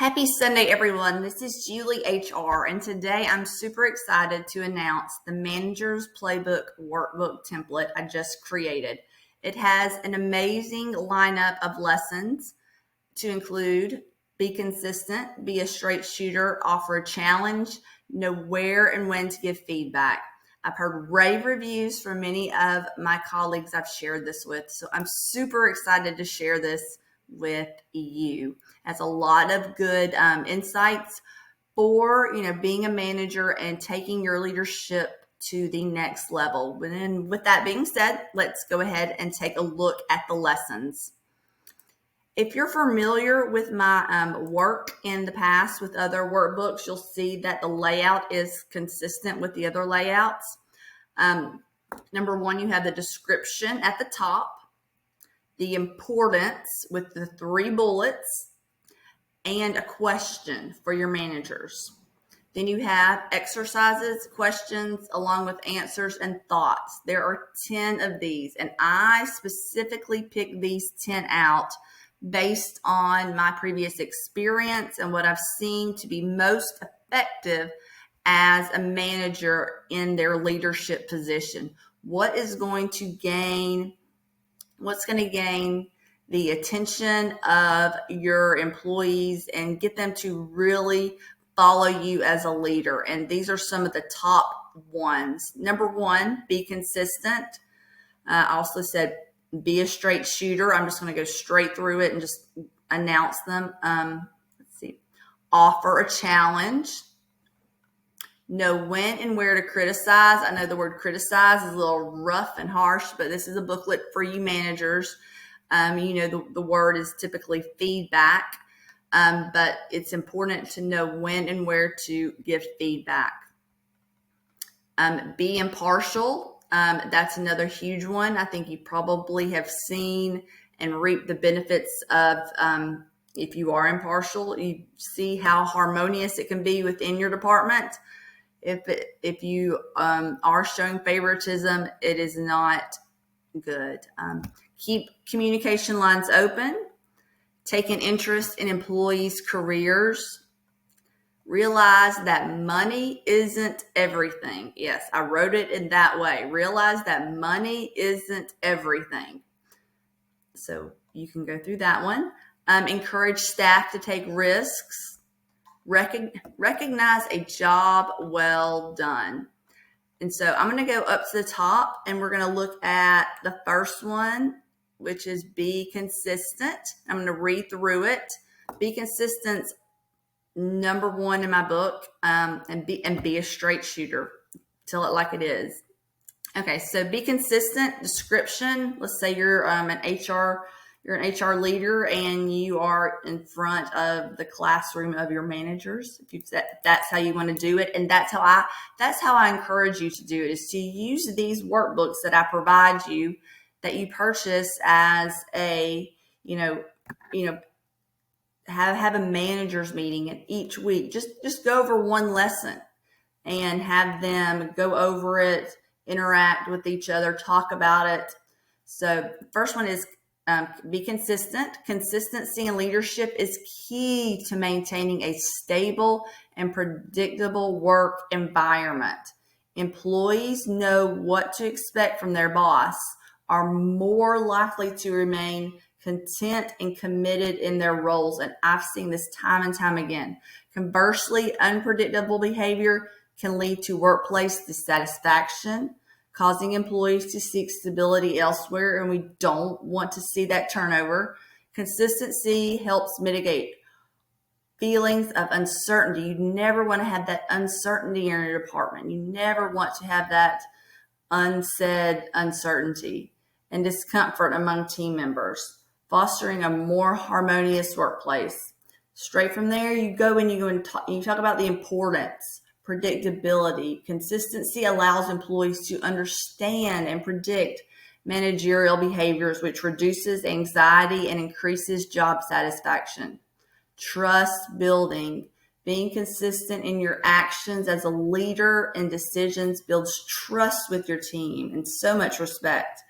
Happy Sunday, everyone. This is Julie HR, and today I'm super excited to announce the Manager's Playbook Workbook template I just created. It has an amazing lineup of lessons to include: be consistent, be a straight shooter, offer a challenge, know where and when to give feedback. I've heard rave reviews from many of my colleagues I've shared this with, so I'm super excited to share this with you. Has a lot of good insights for being a manager and taking your leadership to the next level. And with that being said, let's go ahead and take a look at the lessons. If you're familiar with my work in the past with other workbooks, you'll see that the layout is consistent with the other layouts. Number one, you have the description at the top, the importance with the 3 bullets, and a question for your managers. Then you have exercises, questions, along with answers and thoughts. There are 10 of these, and I specifically picked these 10 out based on my previous experience and what I've seen to be most effective as a manager in their leadership position. What's going to gain the attention of your employees and get them to really follow you as a leader? And these are some of the top ones. Number 1, be consistent. I also said be a straight shooter. I'm just going to go straight through it and just announce them. Let's see. Offer a challenge. Know when and where to criticize. I know the word criticize is a little rough and harsh, but this is a booklet for you managers. The word is typically feedback, but it's important to know when and where to give feedback. Be impartial. That's another huge one. I think you probably have seen and reaped the benefits of if you are impartial. You see how harmonious it can be within your department. If you are showing favoritism, it is not good. Keep communication lines open. Take an interest in employees' careers. Realize that money isn't everything. Yes, I wrote it in that way. Realize that money isn't everything. So you can go through that one. Encourage staff to take risks. Recognize a job well done. And so I'm going to go up to the top and we're going to look at the first one, which is be consistent. I'm going to read through it. Be consistent, number 1 in my book, and be a straight shooter. Tell it like it is. Okay, so be consistent. Description. Let's say you're an HR leader and you are in front of the classroom of your managers. If that's how you want to do it, and that's how I encourage you to do it, is to use these workbooks that I provide you, that you purchase as a have a managers meeting, and each week just go over one lesson and have them go over it, interact with each other, talk about it. So the first one is be consistent. Consistency in leadership is key to maintaining a stable and predictable work environment. Employees know what to expect from their boss, are more likely to remain content and committed in their roles. And I've seen this time and time again. Conversely, unpredictable behavior can lead to workplace dissatisfaction, causing employees to seek stability elsewhere, and we don't want to see that turnover. Consistency helps mitigate feelings of uncertainty. You never want to have that uncertainty in your department. You never want to have that unsaid uncertainty and discomfort among team members, fostering a more harmonious workplace. Straight from there, you talk about the importance. Predictability. Consistency allows employees to understand and predict managerial behaviors, which reduces anxiety and increases job satisfaction. Trust building. Being consistent in your actions as a leader and decisions builds trust with your team and so much respect,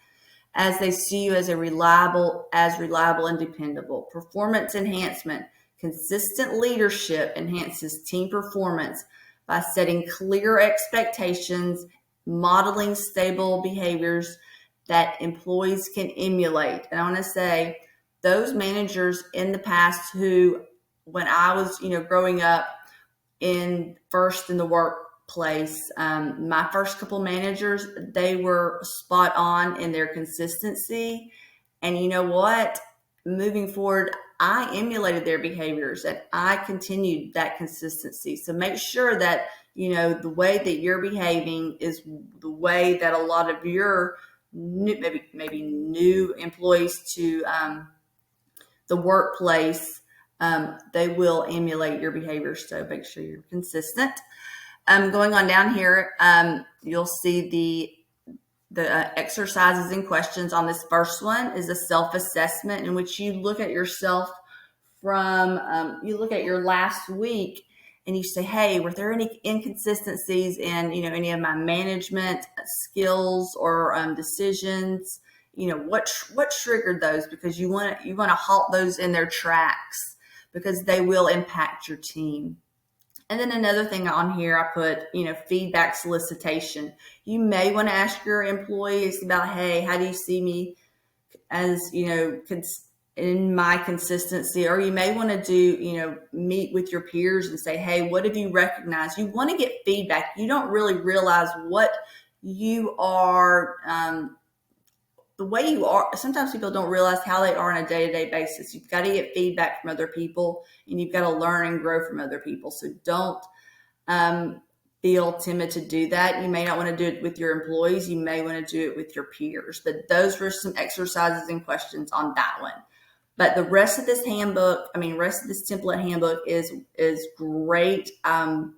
as they see you as reliable and dependable. Performance enhancement. Consistent leadership enhances team performance by setting clear expectations, modeling stable behaviors that employees can emulate. And I want to say, those managers in the past who, when I was, growing up first in the workplace, my first couple managers, they were spot on in their consistency. And you know what? Moving forward, I emulated their behaviors and I continued that consistency. So make sure that, the way that you're behaving is the way that a lot of your maybe new employees to the workplace, they will emulate your behavior. So make sure you're consistent. Going on down here, you'll see the exercises and questions. On this first one is a self-assessment in which you look at yourself from, you look at your last week and you say, hey, were there any inconsistencies in, any of my management skills or decisions? What triggered those? Because you want to halt those in their tracks, because they will impact your team. And then another thing on here, I put, feedback solicitation. You may want to ask your employees about, hey, how do you see me as, in my consistency? Or you may want to do, meet with your peers and say, hey, what have you recognized? You want to get feedback. You don't really realize what you are, the way you are. Sometimes people don't realize how they are on a day-to-day basis. You've got to get feedback from other people, and you've got to learn and grow from other people. So don't feel timid to do that. You may not want to do it with your employees. You may want to do it with your peers. But those were some exercises and questions on that one. But the rest of this rest of this template handbook is great. I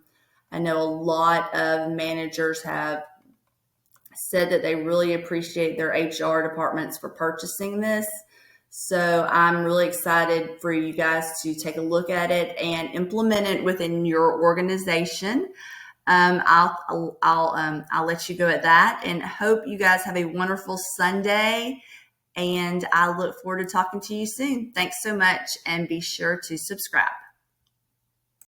know a lot of managers have said that they really appreciate their HR departments for purchasing this. So I'm really excited for you guys to take a look at it and implement it within your organization. I'll let you go at that, and hope you guys have a wonderful Sunday. And I look forward to talking to you soon. Thanks so much, and be sure to subscribe.